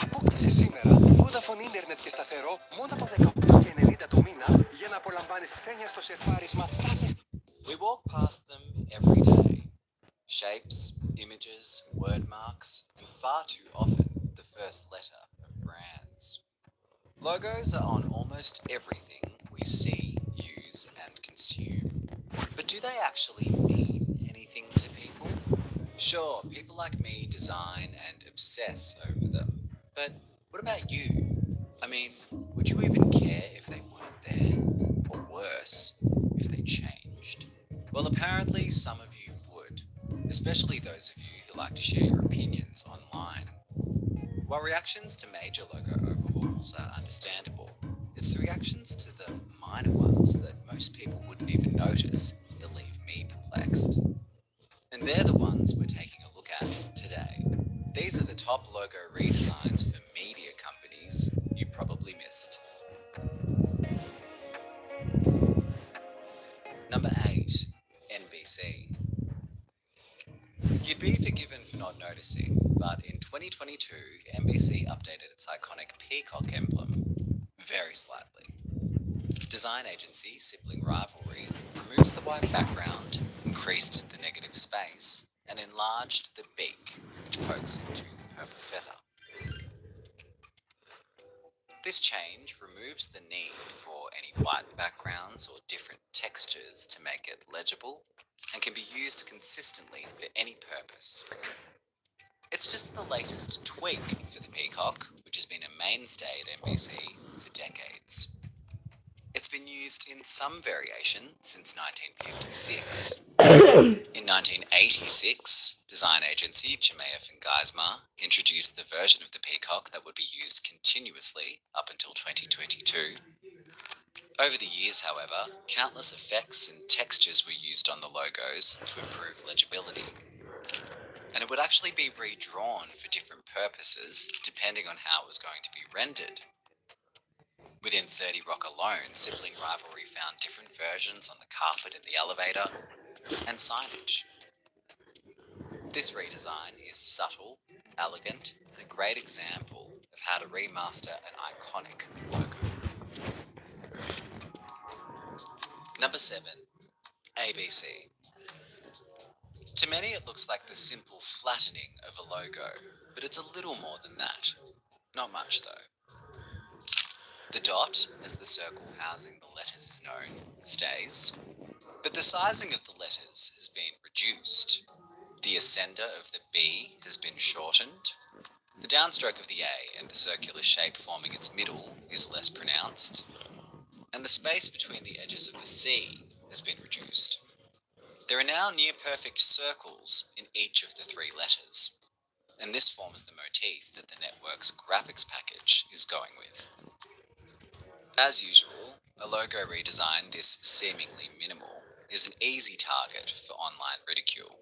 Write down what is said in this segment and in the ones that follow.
Απόκτησε σήμερα Vodafone Internet και σταθερό μόνο από 18,90 το μήνα για να απολαμβάνεις ξένια στο σερφάρισμα κάθε... We walk past them every day. Shapes, images, word marks, and far too often the first letter of brands. Logos are on almost everything we see, use, and consume. But do they actually mean anything to people? Sure, people like me design and obsess over them. But what about you? I mean, would you even care if they weren't there? Or worse, if they changed? Well, apparently some of you would, especially those of you who like to share your opinions online. While reactions to major logo overhauls are understandable, it's the reactions to the minor ones that most people wouldn't even notice that leave me perplexed. And they're the ones we're taking a look at today. These are the top logo redesigns for media companies you probably missed. Number 8. NBC. You'd be forgiven for not noticing, but in 2022, NBC updated its iconic peacock emblem very slightly. Design agency Sibling Rivalry removed the white background, increased the negative space, and enlarged the beak, which pokes into the purple feather. This change removes the need for any white backgrounds or different textures to make it legible and can be used consistently for any purpose. It's just the latest tweak for the peacock, which has been a mainstay at NBC for decades. It's been used in some variation since 1956. In 1986, design agency Chimaev and Geismar introduced the version of the peacock that would be used continuously up until 2022. Over the years, however, countless effects and textures were used on the logos to improve legibility. And it would actually be redrawn for different purposes depending on how it was going to be rendered. Within 30 Rock alone, Sibling Rivalry found different versions on the carpet in the elevator and signage. This redesign is subtle, elegant, and a great example of how to remaster an iconic logo. Number 7. ABC. To many it looks like the simple flattening of a logo, but it's a little more than that. Not much though. The dot, as the circle housing the letters is known, stays, but the sizing of the letters has been reduced. The ascender of the B has been shortened. The downstroke of the A and the circular shape forming its middle is less pronounced. And the space between the edges of the C has been reduced. There are now near-perfect circles in each of the 3 letters, and this forms the motif that the network's graphics package is going with. As usual, a logo redesign this seemingly minimal is an easy target for online ridicule.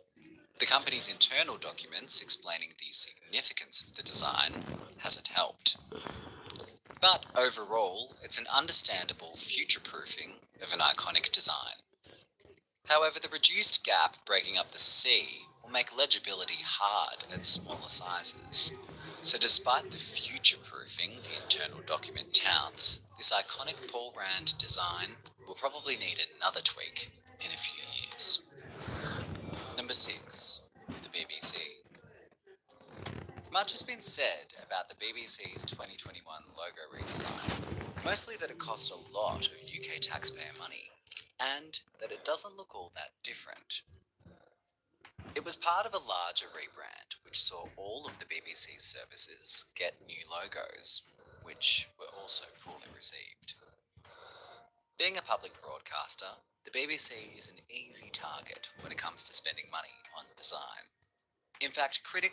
The company's internal documents explaining the significance of the design hasn't helped. But overall, it's an understandable future-proofing of an iconic design. However, the reduced gap breaking up the C will make legibility hard at smaller sizes. So despite the future-proofing the internal document touts, this iconic Paul Rand design will probably need another tweak in a few years. Number 6. The BBC. Much has been said about the BBC's 2021 logo redesign, mostly that it cost a lot of UK taxpayer money, and that it doesn't look all that different. It was part of a larger rebrand which saw all of the BBC's services get new logos, which were also poorly received. Being a public broadcaster, The BBC is an easy target when it comes to spending money on design. In fact, critics